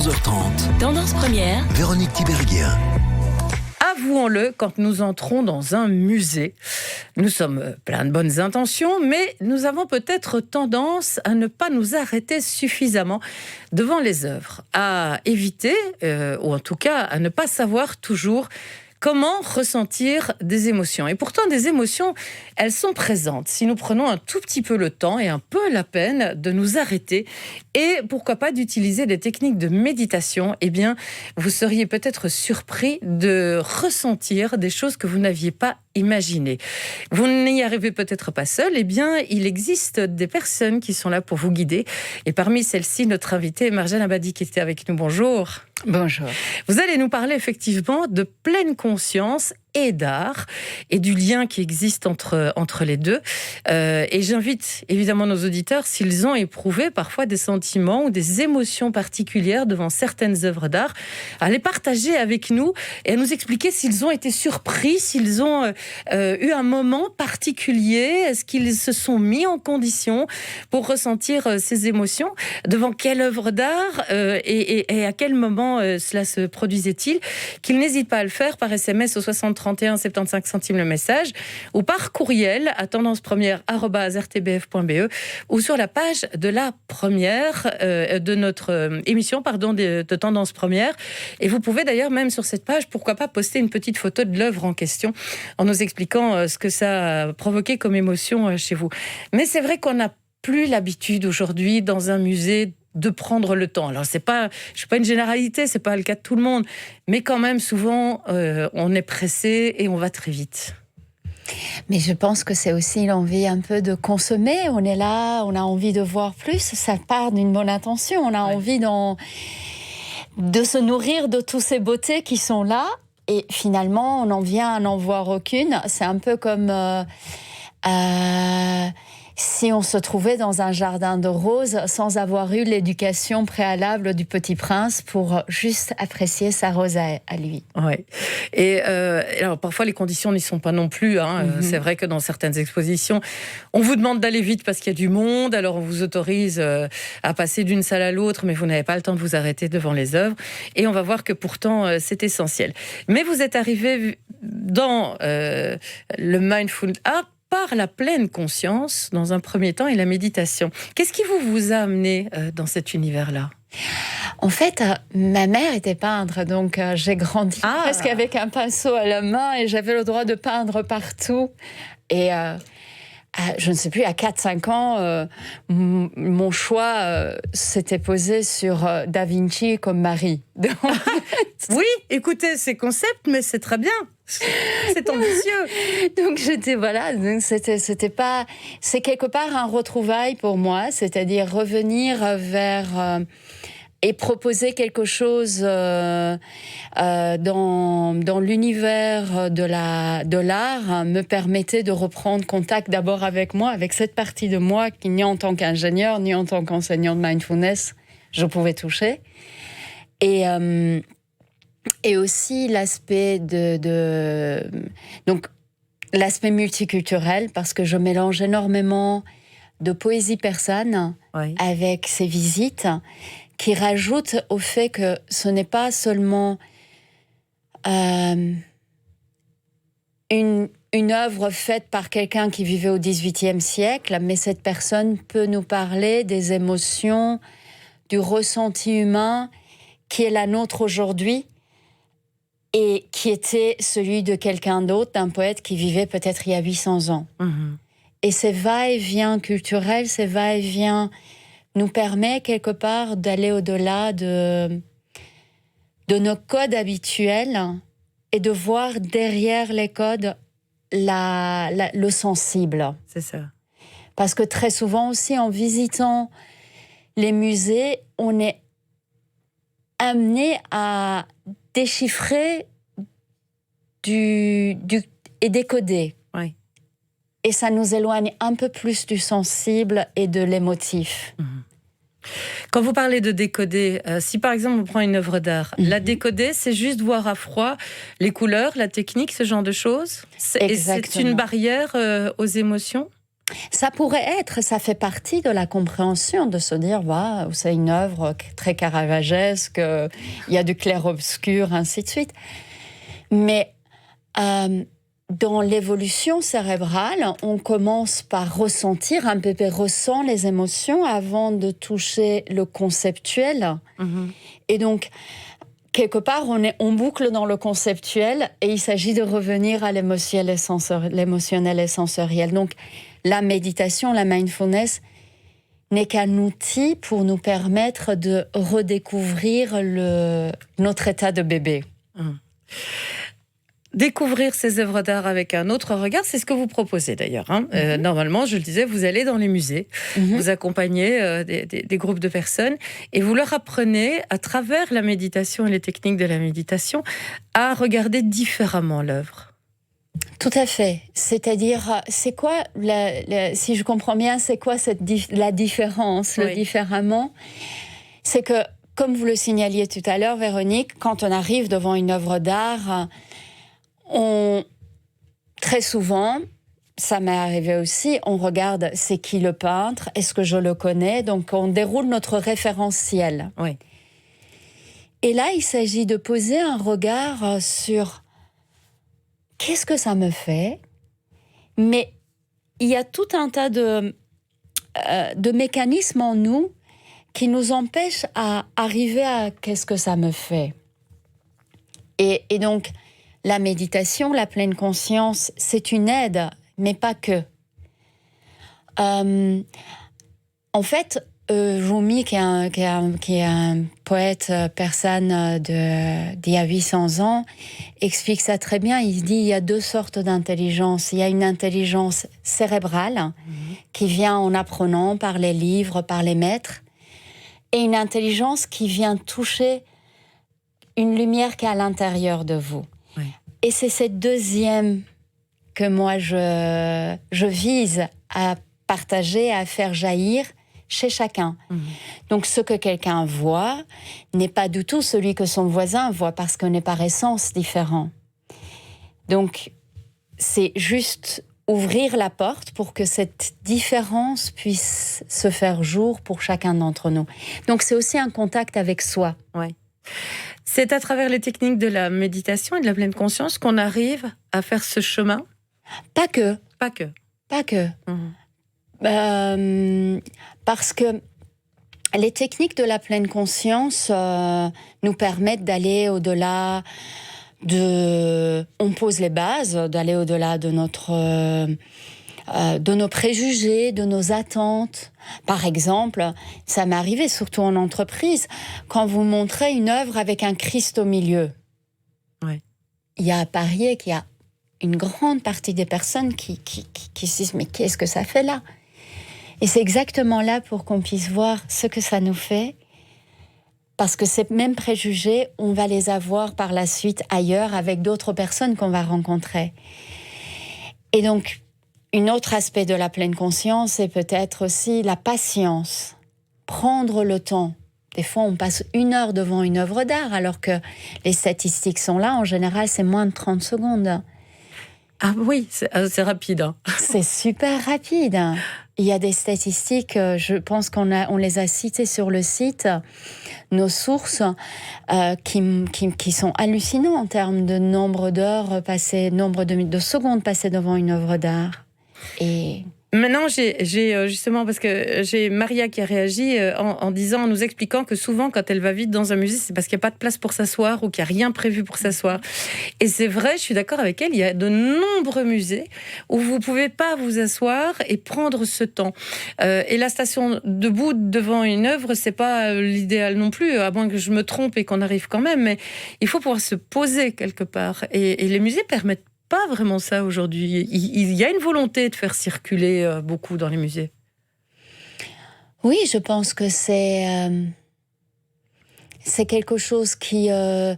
11h30. Tendance première. Véronique Tiberghien. Avouons-le, quand nous entrons dans un musée, nous sommes pleins de bonnes intentions, mais nous avons peut-être tendance à ne pas nous arrêter suffisamment devant les œuvres, à éviter, ou en tout cas à ne pas savoir toujours comment ressentir des émotions. Et pourtant, des émotions, elles sont présentes. Si nous prenons un tout petit peu le temps et un peu la peine de nous arrêter et pourquoi pas d'utiliser des techniques de méditation, eh bien, vous seriez peut-être surpris de ressentir des choses que vous n'aviez pas imaginées. Vous n'y arrivez peut-être pas seul, eh bien, il existe des personnes qui sont là pour vous guider. Et parmi celles-ci, notre invitée, Marjane Abadi, qui était avec nous. Bonjour. Bonjour. Vous allez nous parler effectivement de pleine conscience et d'art et du lien qui existe entre les deux. Et j'invite évidemment nos auditeurs, s'ils ont éprouvé parfois des sentiments ou des émotions particulières devant certaines œuvres d'art, à les partager avec nous et à nous expliquer s'ils ont été surpris, s'ils ont eu un moment particulier, est-ce qu'ils se sont mis en condition pour ressentir ces émotions, devant quelle œuvre d'art et à quel moment cela se produisait-il, qu'ils n'hésitent pas à le faire par SMS au 60 31 75 centimes le message ou par courriel à tendancepremière@rtbf.be ou sur la page de la première de notre émission de Tendance Première. Et vous pouvez d'ailleurs même sur cette page, pourquoi pas poster une petite photo de l'œuvre en question en nous expliquant ce que ça a provoqué comme émotion chez vous. Mais c'est vrai qu'on n'a plus l'habitude aujourd'hui dans un musée de prendre le temps. Alors, je suis pas une généralité, c'est pas le cas de tout le monde, mais quand même, souvent, on est pressé et on va très vite. Mais je pense que c'est aussi l'envie un peu de consommer. On est là, on a envie de voir plus. Ça part d'une bonne intention. On a envie de se nourrir de toutes ces beautés qui sont là. Et finalement, on en vient à n'en voir aucune. C'est un peu comme si on se trouvait dans un jardin de roses sans avoir eu l'éducation préalable du Petit Prince pour juste apprécier sa rose à lui. Ouais. Et alors parfois les conditions n'y sont pas non plus. C'est vrai que dans certaines expositions, on vous demande d'aller vite parce qu'il y a du monde. Alors on vous autorise à passer d'une salle à l'autre, mais vous n'avez pas le temps de vous arrêter devant les œuvres. Et on va voir que pourtant c'est essentiel. Mais vous êtes arrivé dans le mindful art par la pleine conscience, dans un premier temps, et la méditation. Qu'est-ce qui vous a amené dans cet univers-là ? En fait, ma mère était peintre, donc j'ai grandi presque avec un pinceau à la main et j'avais le droit de peindre partout. Et je ne sais plus, à 4-5 ans, mon choix s'était posé sur Da Vinci comme mari. Donc, oui, écoutez, c'est concept, mais c'est très bien. C'est ambitieux. Donc c'était pas, c'est quelque part un retrouvaille pour moi, c'est-à-dire revenir vers et proposer quelque chose dans l'univers de l'art me permettait de reprendre contact d'abord avec moi, avec cette partie de moi qui, ni en tant qu'ingénieur, ni en tant qu'enseignant de mindfulness, je pouvais toucher. Et aussi l'aspect donc l'aspect multiculturel, parce que je mélange énormément de poésie persane avec ces visites qui rajoutent au fait que ce n'est pas seulement une œuvre faite par quelqu'un qui vivait au XVIIIe siècle, mais cette personne peut nous parler des émotions, du ressenti humain qui est la nôtre aujourd'hui et qui était celui de quelqu'un d'autre, d'un poète qui vivait peut-être il y a 800 ans. Et ces va-et-vient culturels, ces va-et-vient nous permet quelque part d'aller au-delà de nos codes habituels et de voir derrière les codes le sensible. C'est ça. Parce que très souvent aussi, en visitant les musées, on est amené à déchiffrer et décoder. Oui. Et ça nous éloigne un peu plus du sensible et de l'émotif. Quand vous parlez de décoder, si par exemple on prend une œuvre d'art, la décoder, c'est juste voir à froid les couleurs, la technique, ce genre de choses. Et c'est une barrière aux émotions ? Ça pourrait être, ça fait partie de la compréhension, de se dire, waouh, c'est une œuvre très caravagesque, il y a du clair-obscur, ainsi de suite. Mais dans l'évolution cérébrale, on commence par ressentir, un bébé ressent les émotions avant de toucher le conceptuel. Et donc, quelque part, on boucle dans le conceptuel et il s'agit de revenir à l'émotionnel et sensoriel. Donc, la méditation, la mindfulness n'est qu'un outil pour nous permettre de redécouvrir notre état de bébé. Découvrir ces œuvres d'art avec un autre regard, c'est ce que vous proposez d'ailleurs. Normalement, je le disais, vous allez dans les musées, vous accompagnez des groupes de personnes et vous leur apprenez, à travers la méditation et les techniques de la méditation, à regarder différemment l'œuvre. Tout à fait. C'est-à-dire, c'est quoi, si je comprends bien, c'est quoi la différence, le différemment? C'est que, comme vous le signaliez tout à l'heure, Véronique, quand on arrive devant une œuvre d'art, très souvent, ça m'est arrivé aussi, on regarde c'est qui le peintre, est-ce que je le connais, donc on déroule notre référentiel. Oui. Et là, il s'agit de poser un regard sur qu'est-ce que ça me fait, mais il y a tout un tas de mécanismes en nous qui nous empêchent à arriver à qu'est-ce que ça me fait. Et donc, la méditation, la pleine conscience, c'est une aide, mais pas que. En fait, Rumi, qui est un poète persane d'il y a 800 ans, explique ça très bien. Il dit il y a deux sortes d'intelligence. Il y a une intelligence cérébrale qui vient en apprenant par les livres, par les maîtres, et une intelligence qui vient toucher une lumière qui est à l'intérieur de vous. Oui. Et c'est cette deuxième que moi je vise à partager, à faire jaillir chez chacun. Donc ce que quelqu'un voit n'est pas du tout celui que son voisin voit, parce qu'on est par essence différent. Donc c'est juste ouvrir la porte pour que cette différence puisse se faire jour pour chacun d'entre nous. Donc c'est aussi un contact avec soi. Ouais. C'est à travers les techniques de la méditation et de la pleine conscience qu'on arrive à faire ce chemin? Pas que. Pas que. Pas que. Parce que les techniques de la pleine conscience nous permettent d'aller au-delà on pose les bases, d'aller au-delà de nos préjugés, de nos attentes. Par exemple, ça m'est arrivé, surtout en entreprise, quand vous montrez une œuvre avec un Christ au milieu. Ouais. Il y a à parier qu'il y a une grande partie des personnes qui se disent « mais qu'est-ce que ça fait là ?» Et c'est exactement là pour qu'on puisse voir ce que ça nous fait, parce que ces mêmes préjugés, on va les avoir par la suite ailleurs avec d'autres personnes qu'on va rencontrer. Et donc, un autre aspect de la pleine conscience, c'est peut-être aussi la patience. Prendre le temps. Des fois, on passe 1 heure devant une œuvre d'art, alors que les statistiques sont là. En général, c'est moins de 30 secondes. Ah oui, c'est rapide. Hein. C'est super rapide. Il y a des statistiques, je pense on les a citées sur le site, nos sources, qui sont hallucinants en termes de nombre d'heures passées, nombre de secondes passées devant une œuvre d'art. Et maintenant, j'ai justement, parce que j'ai Maria qui a réagi en nous expliquant que souvent, quand elle va vite dans un musée, c'est parce qu'il n'y a pas de place pour s'asseoir ou qu'il n'y a rien prévu pour s'asseoir. Et c'est vrai, je suis d'accord avec elle, il y a de nombreux musées où vous ne pouvez pas vous asseoir et prendre ce temps. Et la station debout devant une œuvre, c'est pas l'idéal non plus, à moins que je me trompe et qu'on arrive quand même, mais il faut pouvoir se poser quelque part. Et les musées permettent pas vraiment ça aujourd'hui. Il y a une volonté de faire circuler beaucoup dans les musées. Oui, je pense que c'est quelque chose qui a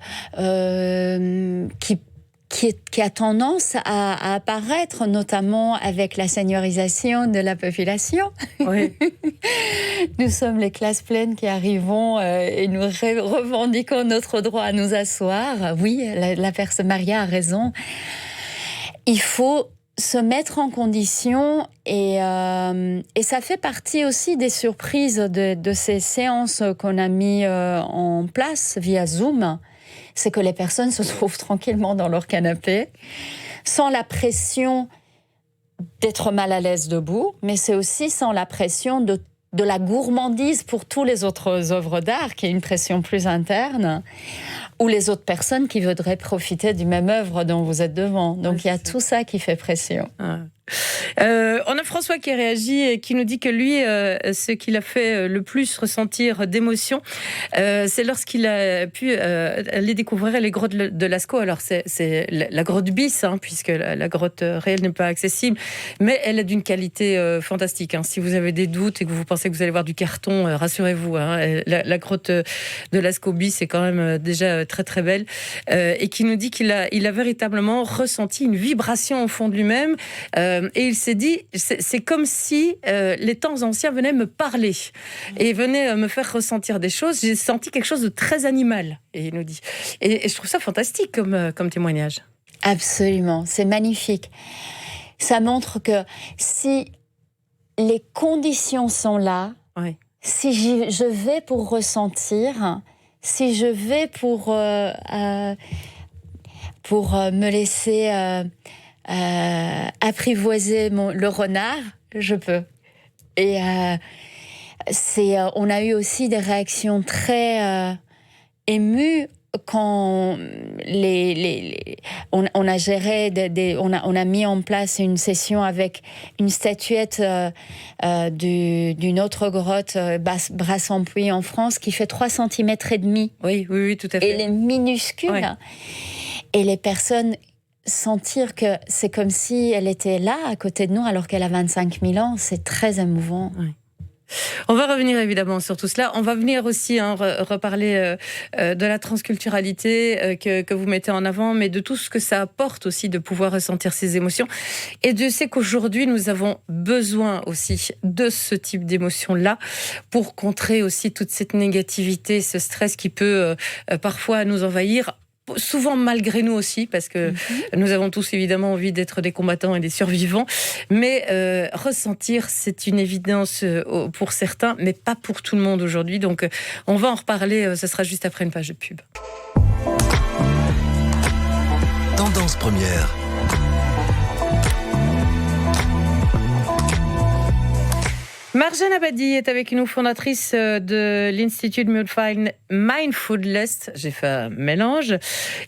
tendance à apparaître, notamment avec la seniorisation de la population. Oui. Nous sommes les classes pleines qui arrivons et nous revendiquons notre droit à nous asseoir. Oui, la personne Maria a raison. Il faut se mettre en condition et ça fait partie aussi des surprises de ces séances qu'on a mis en place via Zoom, c'est que les personnes se trouvent tranquillement dans leur canapé, sans la pression d'être mal à l'aise debout, mais c'est aussi sans la pression de la gourmandise pour tous les autres œuvres d'art, qui est une pression plus interne, ou les autres personnes qui voudraient profiter du même œuvre dont vous êtes devant. Donc il y a tout ça qui fait pression. On a François qui réagit et qui nous dit que lui, ce qu'il a fait le plus ressentir d'émotion, c'est lorsqu'il a pu aller découvrir les grottes de Lascaux. Alors c'est la grotte bis, puisque la grotte réelle n'est pas accessible, mais elle est d'une qualité fantastique. Si vous avez des doutes et que vous pensez que vous allez voir du carton, rassurez-vous. La grotte de Lascaux bis est quand même déjà très très belle, et qui nous dit qu'il a véritablement ressenti une vibration au fond de lui-même. Et il s'est dit, c'est comme si les temps anciens venaient me parler et venaient me faire ressentir des choses. J'ai senti quelque chose de très animal, et il nous dit. Et je trouve ça fantastique comme témoignage. Absolument, c'est magnifique. Ça montre que si les conditions sont là, oui. Si je vais pour ressentir, si je vais pour me laisser... apprivoiser le renard, je peux. Et on a eu aussi des réactions très émues quand on a géré on a mis en place une session avec une statuette d'une autre grotte, Brassampuy en France, qui fait 3,5 cm. Oui, tout à fait. Et elle est minuscule. Oui. Et les personnes sentir que c'est comme si elle était là, à côté de nous, alors qu'elle a 25 000 ans, c'est très émouvant. Oui. On va revenir évidemment sur tout cela. On va venir aussi reparler de la transculturalité que vous mettez en avant, mais de tout ce que ça apporte aussi de pouvoir ressentir ces émotions. Et Dieu sait qu'aujourd'hui, nous avons besoin aussi de ce type d'émotions-là pour contrer aussi toute cette négativité, ce stress qui peut parfois nous envahir. Souvent malgré nous aussi, parce que nous avons tous évidemment envie d'être des combattants et des survivants, mais ressentir, c'est une évidence pour certains, mais pas pour tout le monde aujourd'hui. Donc on va en reparler, ce sera juste après une page de pub. Tendance première. Marjane Abadi est avec nous, fondatrice de l'Institut Mindfulness, j'ai fait un mélange,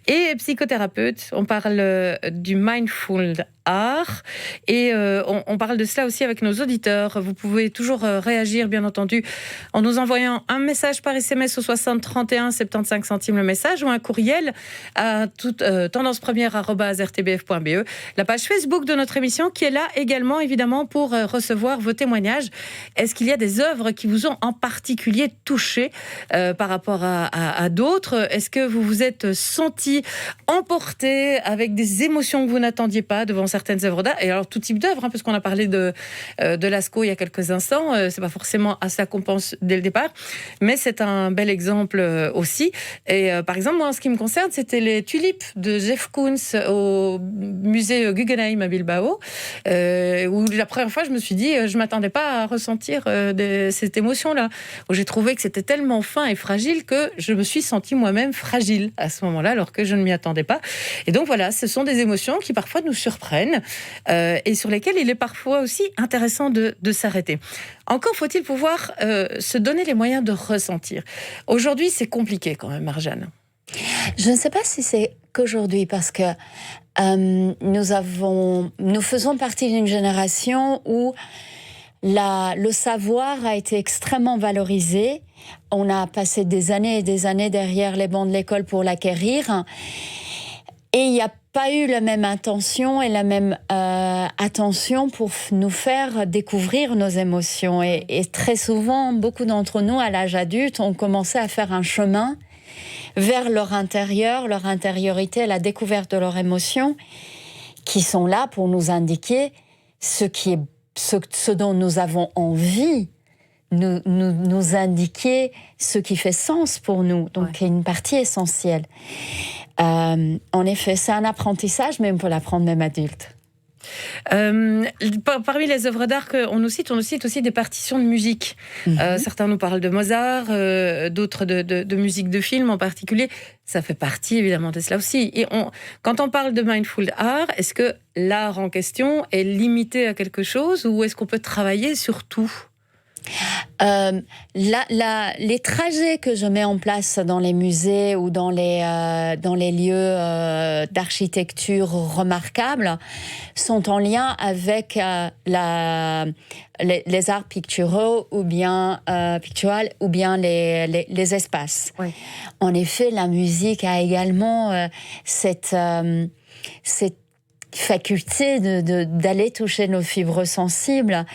et psychothérapeute. On parle du mindful art et on parle de cela aussi avec nos auditeurs. Vous pouvez toujours réagir, bien entendu, en nous envoyant un message par SMS au 60 31 75 centimes le message, ou un courriel à tendancepremière@rtbf.be. La page Facebook de notre émission qui est là également, évidemment, pour recevoir vos témoignages. Est-ce qu'il y a des œuvres qui vous ont en particulier touché par rapport à d'autres ? Est-ce que vous vous êtes senti emporté avec des émotions que vous n'attendiez pas devant certaines œuvres d'art ? Et alors tout type d'œuvres, parce qu'on a parlé de Lascaux il y a quelques instants. C'est pas forcément à ça qu'on pense dès le départ, mais c'est un bel exemple aussi. Et par exemple, moi, en ce qui me concerne, c'était les tulipes de Jeff Koons au musée Guggenheim à Bilbao, où la première fois, je me suis dit, je m'attendais pas à ressentir cette émotion-là, où j'ai trouvé que c'était tellement fin et fragile que je me suis sentie moi-même fragile à ce moment-là, alors que je ne m'y attendais pas. Et donc voilà, ce sont des émotions qui parfois nous surprennent et sur lesquelles il est parfois aussi intéressant de s'arrêter. Encore faut-il pouvoir se donner les moyens de ressentir. Aujourd'hui, c'est compliqué quand même, Marjane. Je ne sais pas si c'est qu'aujourd'hui, parce que nous faisons partie d'une génération où le savoir a été extrêmement valorisé. On a passé des années et des années derrière les bancs de l'école pour l'acquérir. Et il n'y a pas eu la même intention et la même attention pour nous faire découvrir nos émotions. Et très souvent, beaucoup d'entre nous, à l'âge adulte, ont commencé à faire un chemin vers leur intérieur, leur intériorité, la découverte de leurs émotions, qui sont là pour nous indiquer ce dont nous avons envie, nous indiquer ce qui fait sens pour nous. Donc, une partie essentielle. En effet, c'est un apprentissage, mais on peut l'apprendre même adulte. Parmi les œuvres d'art qu'on nous cite aussi des partitions de musique. Certains nous parlent de Mozart, d'autres de musique de film en particulier. Ça fait partie évidemment de cela aussi. Et quand on parle de mindful art, est-ce que l'art en question est limité à quelque chose ou est-ce qu'on peut travailler sur tout ? Les trajets que je mets en place dans les musées ou dans les lieux d'architecture remarquables sont en lien avec les arts picturaux ou bien pictural ou bien les espaces. Oui. En effet, la musique a également cette faculté d'aller toucher nos fibres sensibles.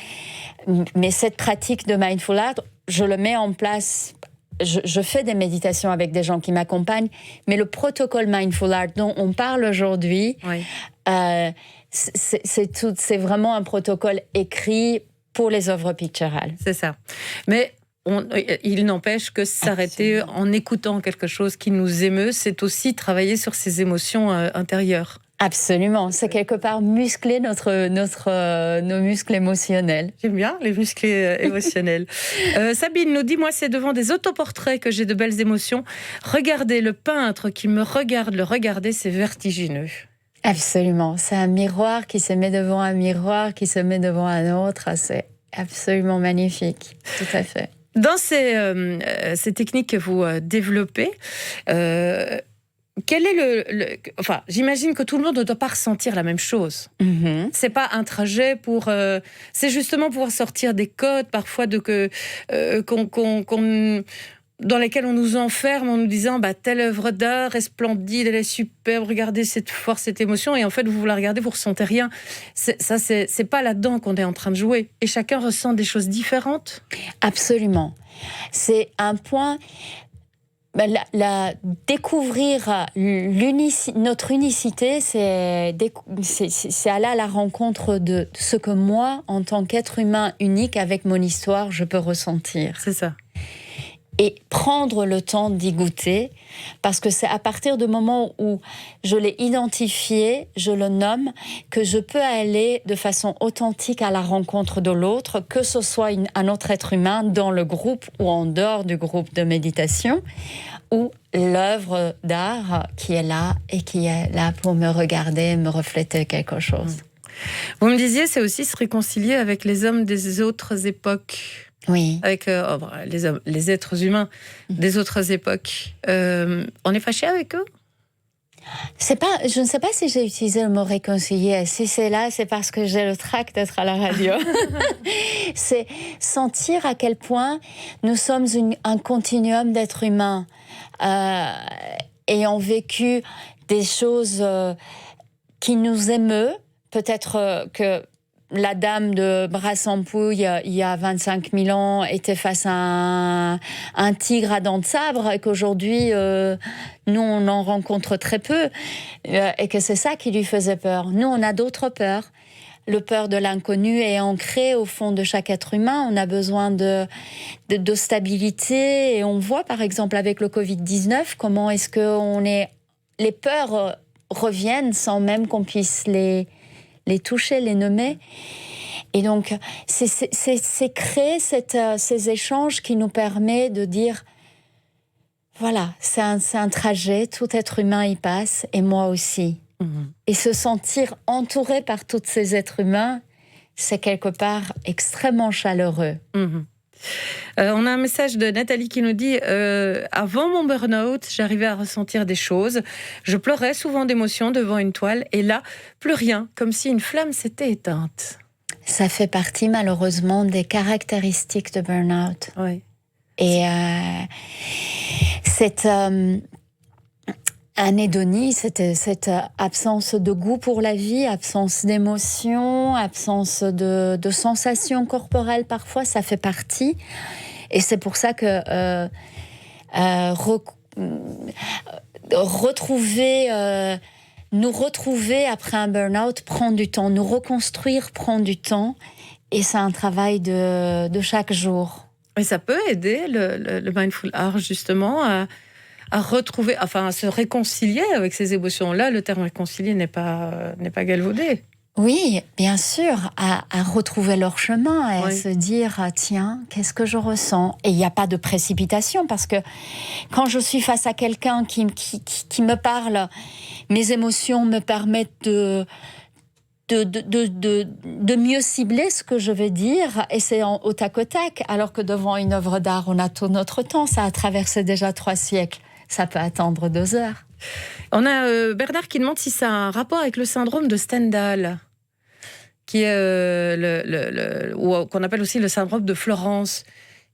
Mais cette pratique de mindful art, je le mets en place. Je fais des méditations avec des gens qui m'accompagnent, mais le protocole mindful art dont on parle aujourd'hui, oui. C'est vraiment un protocole écrit pour les œuvres picturales. C'est ça. Mais il n'empêche que s'arrêter en écoutant quelque chose qui nous émeut, c'est aussi travailler sur ses émotions intérieures. Absolument, c'est quelque part muscler nos muscles émotionnels. J'aime bien les muscles émotionnels. Sabine nous dit, moi c'est devant des autoportraits que j'ai de belles émotions. Regardez le peintre qui me regarde, le regarder c'est vertigineux. Absolument, c'est un miroir qui se met devant un miroir, qui se met devant un autre, c'est absolument magnifique, tout à fait. Dans ces techniques que vous développez, quel est enfin, j'imagine que tout le monde ne doit pas ressentir la même chose. Mm-hmm. C'est pas un trajet pour. C'est justement pouvoir sortir des codes parfois dans lesquels on nous enferme en nous disant telle œuvre d'art est splendide, elle est superbe, regardez cette force, cette émotion, et en fait vous la regardez, vous ressentez rien. C'est pas là-dedans qu'on est en train de jouer. Et chacun ressent des choses différentes. Absolument. C'est un point. Découvrir notre unicité, c'est aller à la rencontre de ce que moi, en tant qu'être humain unique avec mon histoire, je peux ressentir. C'est ça. Et prendre le temps d'y goûter, parce que c'est à partir du moment où je l'ai identifié, je le nomme, que je peux aller de façon authentique à la rencontre de l'autre, que ce soit un autre être humain dans le groupe ou en dehors du groupe de méditation, ou l'œuvre d'art qui est là et qui est là pour me regarder, me refléter quelque chose. Vous me disiez, c'est aussi se réconcilier avec les hommes des autres époques. Oui. Avec les êtres humains des autres époques. On est fâché avec eux ? Je ne sais pas si j'ai utilisé le mot réconcilier. Si c'est là, c'est parce que j'ai le trac d'être à la radio. C'est sentir à quel point nous sommes un continuum d'êtres humains ayant vécu des choses qui nous émeuvent. Peut-être que la dame de Brassampouille, il y a 25 000 ans, était face à un tigre à dents de sabre et qu'aujourd'hui, nous, on en rencontre très peu et que c'est ça qui lui faisait peur. Nous, on a d'autres peurs. Le peur de l'inconnu est ancré au fond de chaque être humain. On a besoin de stabilité et on voit, par exemple, avec le Covid-19, comment est-ce que les peurs reviennent sans même qu'on puisse les toucher, les nommer. Et donc, c'est créer ces échanges qui nous permet de dire, voilà, c'est un trajet, tout être humain y passe, et moi aussi. Mmh. Et se sentir entouré par tous ces êtres humains, c'est quelque part extrêmement chaleureux. Mmh. On a un message de Nathalie qui nous dit avant mon burn-out, j'arrivais à ressentir des choses. Je pleurais souvent d'émotion devant une toile et là, plus rien, comme si une flamme s'était éteinte. Ça fait partie malheureusement des caractéristiques de burn-out. Oui. Et cette anédonie, cette absence de goût pour la vie, absence d'émotion, absence de sensations corporelles parfois, ça fait partie. Et c'est pour ça que nous retrouver après un burn-out prend du temps, nous reconstruire prend du temps, et c'est un travail de chaque jour. Et ça peut aider le mindful art justement à retrouver, enfin à se réconcilier avec ces émotions-là. Le terme réconcilier n'est pas galvaudé. Oui, bien sûr, à retrouver leur chemin et à Oui. se dire, tiens, qu'est-ce que je ressens ? Et il n'y a pas de précipitation, parce que quand je suis face à quelqu'un qui me parle, mes émotions me permettent de mieux cibler ce que je vais dire, et c'est au tac au tac, alors que devant une œuvre d'art, on a tout notre temps, ça a traversé déjà 3 siècles, ça peut attendre 2 heures. On a Bernard qui demande si ça a un rapport avec le syndrome de Stendhal, qui est ou qu'on appelle aussi le syndrome de Florence,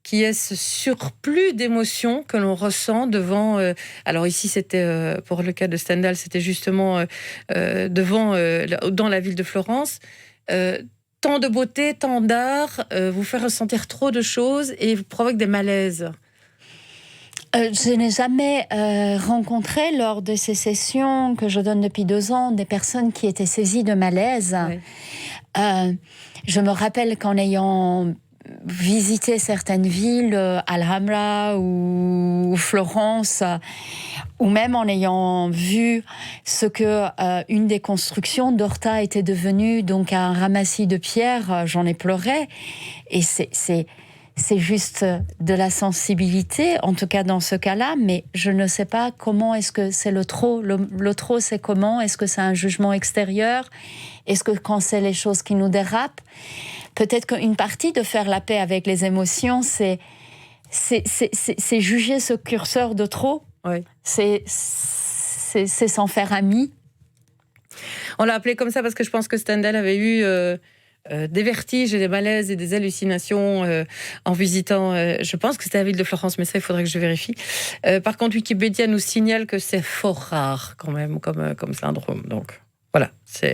qui est ce surplus d'émotions que l'on ressent devant... alors ici, c'était pour le cas de Stendhal, c'était justement dans la ville de Florence. Tant de beauté, tant d'art, vous fait ressentir trop de choses et vous provoque des malaises. Je n'ai jamais rencontré lors de ces sessions que je donne depuis 2 ans des personnes qui étaient saisies de malaise. Oui. Je me rappelle qu'en ayant visité certaines villes, Alhambra ou Florence, ou même en ayant vu ce que une des constructions d'Horta était devenue, donc un ramassis de pierres, j'en ai pleuré. Et c'est juste de la sensibilité, en tout cas dans ce cas-là, mais je ne sais pas comment est-ce que c'est le trop. Le trop, c'est comment ? Est-ce que c'est un jugement extérieur ? Est-ce que quand c'est les choses qui nous dérapent ? Peut-être qu'une partie de faire la paix avec les émotions, c'est juger ce curseur de trop. Oui. C'est s'en faire ami. On l'a appelé comme ça parce que je pense que Stendhal avait eu... des vertiges et des malaises et des hallucinations en visitant, je pense que c'était la ville de Florence, mais ça il faudrait que je vérifie. Par contre, Wikipédia nous signale que c'est fort rare quand même comme syndrome, donc voilà, ça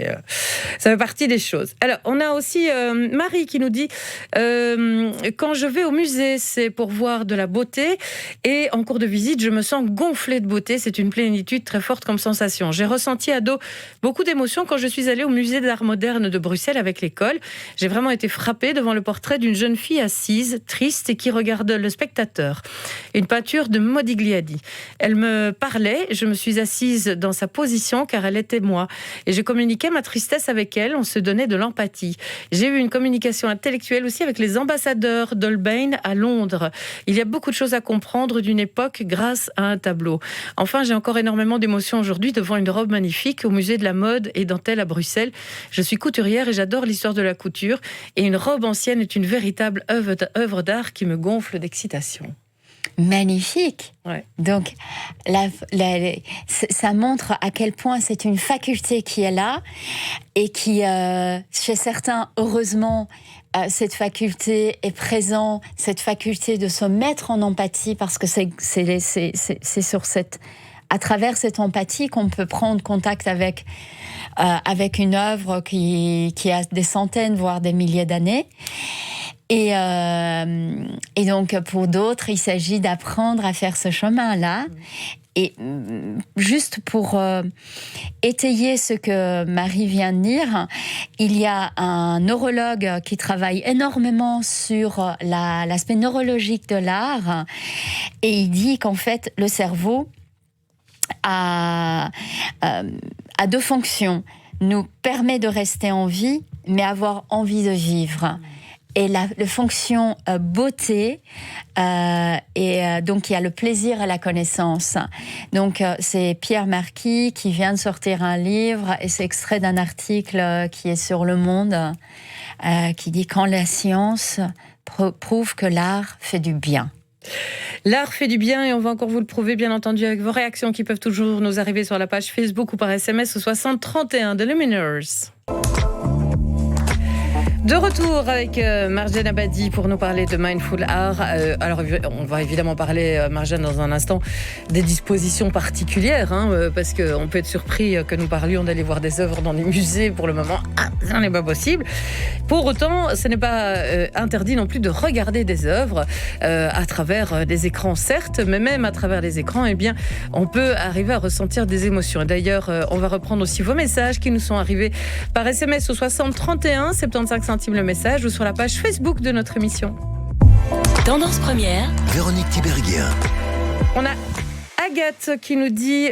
fait partie des choses. Alors, on a aussi Marie qui nous dit quand je vais au musée, c'est pour voir de la beauté, et en cours de visite, je me sens gonflée de beauté. C'est une plénitude très forte comme sensation. J'ai ressenti ado beaucoup d'émotions quand je suis allée au musée d'art moderne de Bruxelles avec l'école. J'ai vraiment été frappée devant le portrait d'une jeune fille assise, triste et qui regarde le spectateur. Une peinture de Modigliani. Elle me parlait, je me suis assise dans sa position car elle était moi. Et je communiquais ma tristesse avec elle, on se donnait de l'empathie. J'ai eu une communication intellectuelle aussi avec les ambassadeurs d'Holbein à Londres. Il y a beaucoup de choses à comprendre d'une époque grâce à un tableau. Enfin, j'ai encore énormément d'émotions aujourd'hui devant une robe magnifique au musée de la mode et dentelle à Bruxelles. Je suis couturière et j'adore l'histoire de la couture. Et une robe ancienne est une véritable œuvre d'art qui me gonfle d'excitation. Magnifique. Ouais. Donc, ça montre à quel point c'est une faculté qui est là et qui, chez certains, heureusement, cette faculté est présente, cette faculté de se mettre en empathie, parce que c'est à travers cette empathie qu'on peut prendre contact avec une œuvre qui a des centaines, voire des milliers d'années. Et donc, pour d'autres, il s'agit d'apprendre à faire ce chemin-là. Et juste pour étayer ce que Marie vient de dire, il y a un neurologue qui travaille énormément sur l'aspect neurologique de l'art. Et il dit qu'en fait, le cerveau a 2 fonctions. Nous permet de rester en vie, mais avoir envie de vivre. Et la fonction beauté, et donc il y a le plaisir et la connaissance. Donc c'est Pierre Marquis qui vient de sortir un livre, et c'est extrait d'un article qui est sur Le Monde, qui dit « Quand la science prouve que l'art fait du bien ». L'art fait du bien, et on va encore vous le prouver, bien entendu, avec vos réactions qui peuvent toujours nous arriver sur la page Facebook ou par SMS au 60 31 de Luminers. De retour avec Marjane Abadi pour nous parler de Mindful Art. Alors, on va évidemment parler, Marjane, dans un instant, des dispositions particulières, parce qu'on peut être surpris que nous parlions d'aller voir des œuvres dans des musées. Pour le moment, ça n'est pas possible. Pour autant, ce n'est pas interdit non plus de regarder des œuvres à travers des écrans, certes, mais même à travers les écrans, eh bien, on peut arriver à ressentir des émotions. D'ailleurs, on va reprendre aussi vos messages qui nous sont arrivés par SMS au 60 31 75 centimes le message, ou sur la page Facebook de notre émission. Tendance première. Véronique Tiberghien. On a Agathe qui nous dit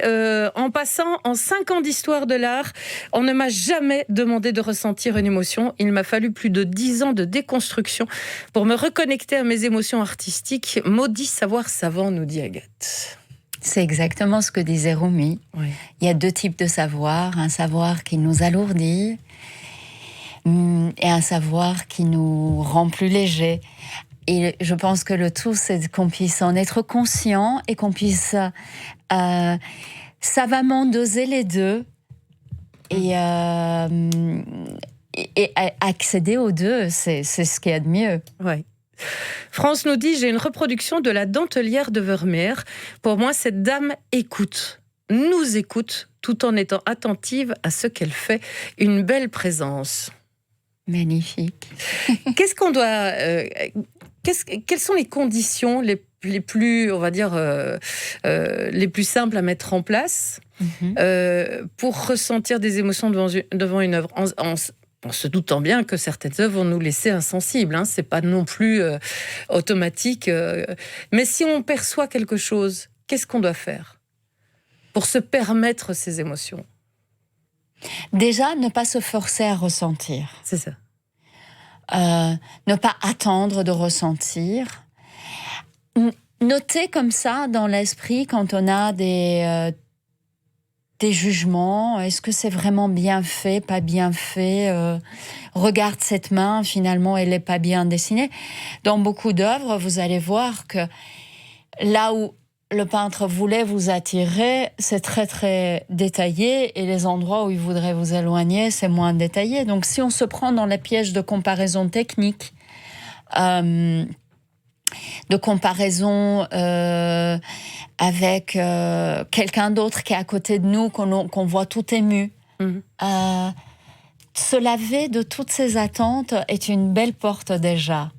en passant en 5 ans d'histoire de l'art, on ne m'a jamais demandé de ressentir une émotion. Il m'a fallu plus de 10 ans de déconstruction pour me reconnecter à mes émotions artistiques. Maudit savoir savant, nous dit Agathe. C'est exactement ce que disait Rumi. Oui. Il y a 2 types de savoir. Un savoir qui nous alourdit et un savoir qui nous rend plus légers. Et je pense que le tout, c'est qu'on puisse en être conscient et qu'on puisse savamment doser les deux et accéder aux deux. C'est ce qu'il y a de mieux. Ouais. France nous dit, j'ai une reproduction de La Dentelière de Vermeer. Pour moi, cette dame nous écoute, tout en étant attentive à ce qu'elle fait. Une belle présence. Magnifique. Qu'est-ce qu'on doit... quelles sont les conditions les plus, on va dire, les plus simples à mettre en place pour ressentir des émotions devant une œuvre en se doutant bien que certaines œuvres vont nous laisser insensibles, hein, c'est pas non plus automatique. Mais si on perçoit quelque chose, qu'est-ce qu'on doit faire pour se permettre ces émotions ? Déjà, ne pas se forcer à ressentir. C'est ça. Ne pas attendre de ressentir. Noter comme ça dans l'esprit quand on a des jugements. Est-ce que c'est vraiment bien fait, pas bien fait ? Regarde cette main, finalement, elle n'est pas bien dessinée. Dans beaucoup d'œuvres, vous allez voir que là où le peintre voulait vous attirer, c'est très, très détaillé. Et les endroits où il voudrait vous éloigner, c'est moins détaillé. Donc, si on se prend dans les pièges de comparaison technique, de comparaison avec quelqu'un d'autre qui est à côté de nous, qu'on voit tout ému. Se laver de toutes ces attentes est une belle porte déjà.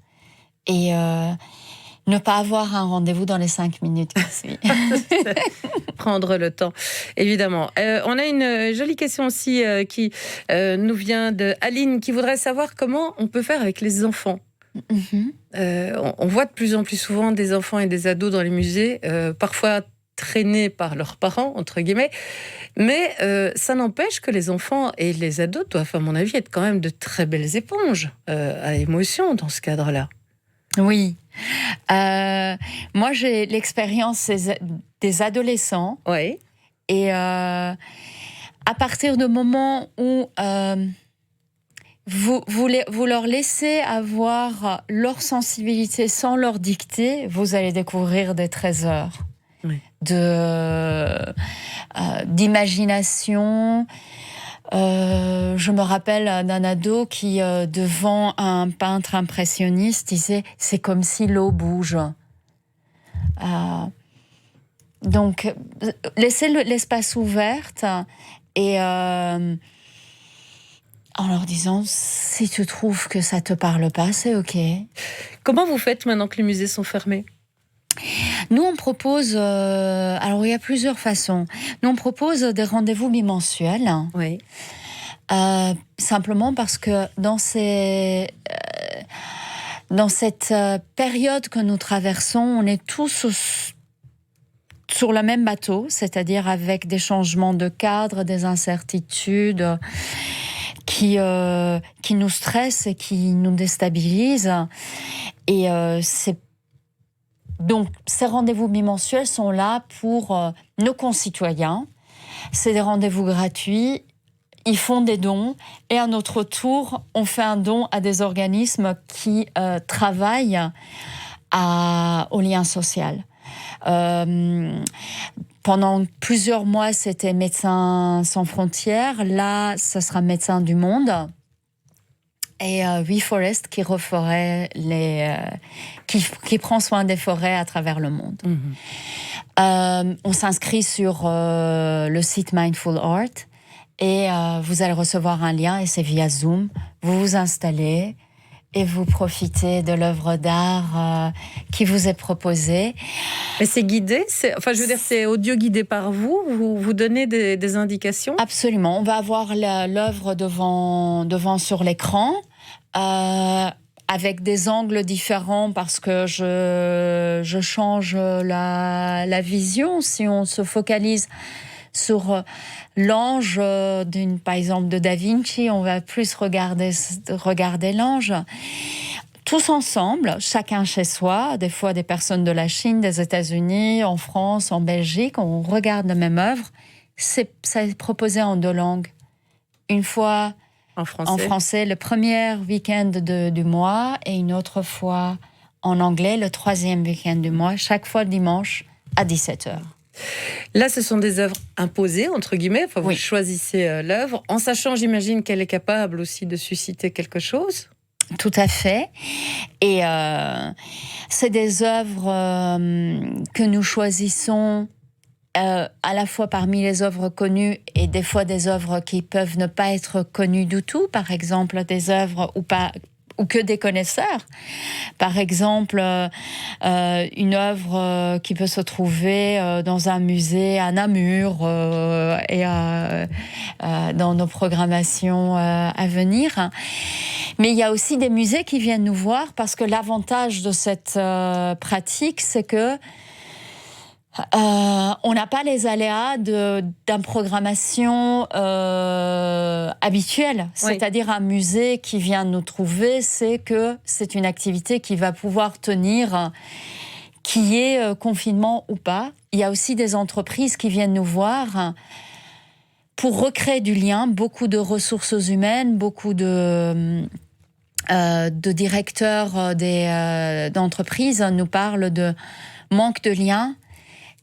Et ne pas avoir un rendez-vous dans les 5 minutes qui suivent. Prendre le temps, évidemment. On a une jolie question aussi qui nous vient de Aline, qui voudrait savoir comment on peut faire avec les enfants. On voit de plus en plus souvent des enfants et des ados dans les musées, parfois traînés par leurs parents, entre guillemets, mais ça n'empêche que les enfants et les ados doivent, à mon avis, être quand même de très belles éponges à émotion dans ce cadre-là. Oui. Moi, j'ai l'expérience des adolescents. Oui. Et à partir du moment où vous leur laissez avoir leur sensibilité sans leur dicter, vous allez découvrir des trésors d'imagination. Je me rappelle d'un ado qui, devant un peintre impressionniste, disait « c'est comme si l'eau bouge ». Donc, laissez l'espace ouvert et en leur disant, si tu trouves que ça te parle pas, c'est OK. Comment vous faites maintenant que les musées sont fermés ? Nous, on propose... alors, il y a plusieurs façons. Nous, on propose des rendez-vous bimensuels. Oui. Simplement parce que dans cette période que nous traversons, on est tous sur le même bateau, c'est-à-dire avec des changements de cadre, des incertitudes qui nous stressent et qui nous déstabilisent. Et donc, ces rendez-vous bimensuels sont là pour nos concitoyens. C'est des rendez-vous gratuits. Ils font des dons. Et à notre tour, on fait un don à des organismes qui travaillent au lien social. Pendant plusieurs mois, c'était Médecins sans frontières. Là, ça sera Médecins du monde. Et WeForest qui reforêt qui prend soin des forêts à travers le monde. On s'inscrit sur le site Mindful Art et vous allez recevoir un lien et c'est via Zoom. Vous vous installez et vous profitez de l'œuvre d'art qui vous est proposée. Mais c'est guidé, c'est audio guidé par vous. Vous donnez des indications ? Absolument. On va avoir l'œuvre devant sur l'écran. avec des angles différents parce que je change la vision. Si on se focalise sur l'ange, par exemple de Da Vinci, on va plus regarder l'ange. Tous ensemble, chacun chez soi, des fois des personnes de la Chine, des États-Unis, en France, en Belgique, on regarde la même œuvre. C'est proposé en 2 langues. Une fois en français le premier week-end du mois et une autre fois en anglais le 3e week-end du mois, chaque fois le dimanche à 17h. Là, ce sont des œuvres imposées, entre guillemets. Enfin, vous Oui. choisissez l'œuvre, en sachant, j'imagine, qu'elle est capable aussi de susciter quelque chose. Tout à fait. Et c'est des œuvres que nous choisissons à la fois parmi les œuvres connues et des fois des œuvres qui peuvent ne pas être connues du tout. Par exemple, des œuvres ou que des connaisseurs. Par exemple, une œuvre qui peut se trouver dans un musée à Namur et dans nos programmations à venir. Mais il y a aussi des musées qui viennent nous voir parce que l'avantage de cette pratique, c'est que on n'a pas les aléas d'une programmation habituelle. Oui. C'est-à-dire un musée qui vient nous trouver, c'est que c'est une activité qui va pouvoir tenir, qu'il y ait confinement ou pas. Il y a aussi des entreprises qui viennent nous voir pour recréer du lien, beaucoup de ressources humaines, beaucoup de directeurs d'entreprises nous parlent de manque de lien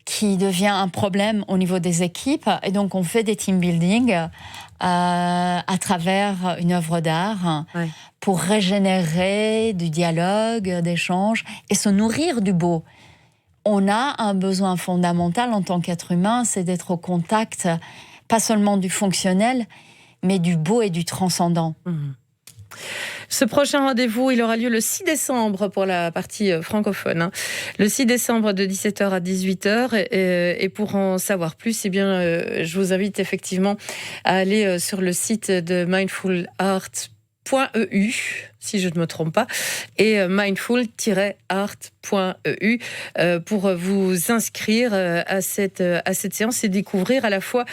qui devient un problème au niveau des équipes. Et donc, on fait des team building à travers une œuvre d'art pour régénérer du dialogue, d'échange et se nourrir du beau. On a un besoin fondamental en tant qu'être humain, c'est d'être au contact, pas seulement du fonctionnel, mais du beau et du transcendant. Ce prochain rendez-vous, il aura lieu le 6 décembre pour la partie francophone. Le 6 décembre de 17h à 18h. Et pour en savoir plus, je vous invite effectivement à aller sur le site de mindfulart.eu, si je ne me trompe pas, et mindful-art.eu pour vous inscrire à cette séance et découvrir à la fois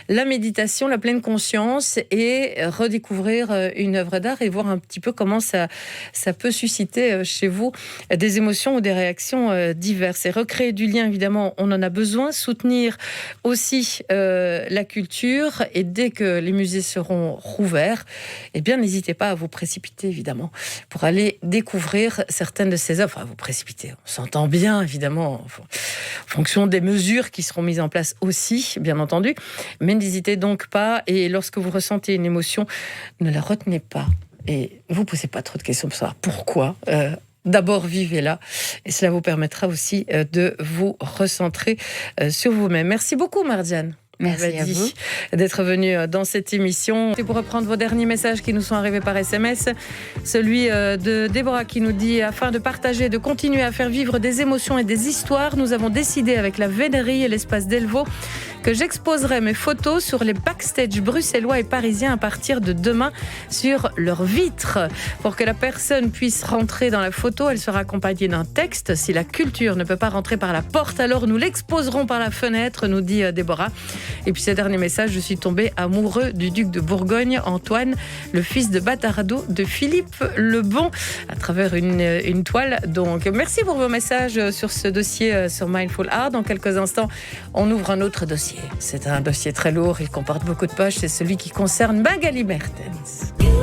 la méditation, la pleine conscience et redécouvrir une œuvre d'art et voir un petit peu comment ça peut susciter chez vous des émotions ou des réactions diverses. Et recréer du lien, évidemment, on en a besoin. Soutenir aussi la culture, et dès que les musées seront rouverts, n'hésitez pas à vous précipiter, évidemment, pour aller découvrir certaines de ces œuvres. Enfin, vous précipitez, on s'entend bien, évidemment, en fonction des mesures qui seront mises en place aussi, bien entendu. Mais n'hésitez donc pas, et lorsque vous ressentez une émotion, ne la retenez pas. Et ne vous posez pas trop de questions pour savoir pourquoi. D'abord, vivez-la. Et cela vous permettra aussi de vous recentrer sur vous-même. Merci beaucoup, Marjane. Merci à vous d'être venu dans cette émission. Et pour reprendre vos derniers messages qui nous sont arrivés par SMS, celui de Déborah qui nous dit: afin de partager, de continuer à faire vivre des émotions et des histoires, nous avons décidé avec la Vénerie et l'espace Delvaux que j'exposerai mes photos sur les backstage bruxellois et parisiens à partir de demain sur leurs vitres. Pour que la personne puisse rentrer dans la photo, elle sera accompagnée d'un texte. Si la culture ne peut pas rentrer par la porte, alors nous l'exposerons par la fenêtre, nous dit Déborah. Et puis ce dernier message: je suis tombée amoureux du duc de Bourgogne, Antoine, le fils de Bâtardot de Philippe le Bon, à travers une toile. Donc merci pour vos messages sur ce dossier sur Mindful Art. Dans quelques instants, on ouvre un autre dossier. C'est un dossier très lourd, il comporte beaucoup de poches, c'est celui qui concerne Magali Mertens.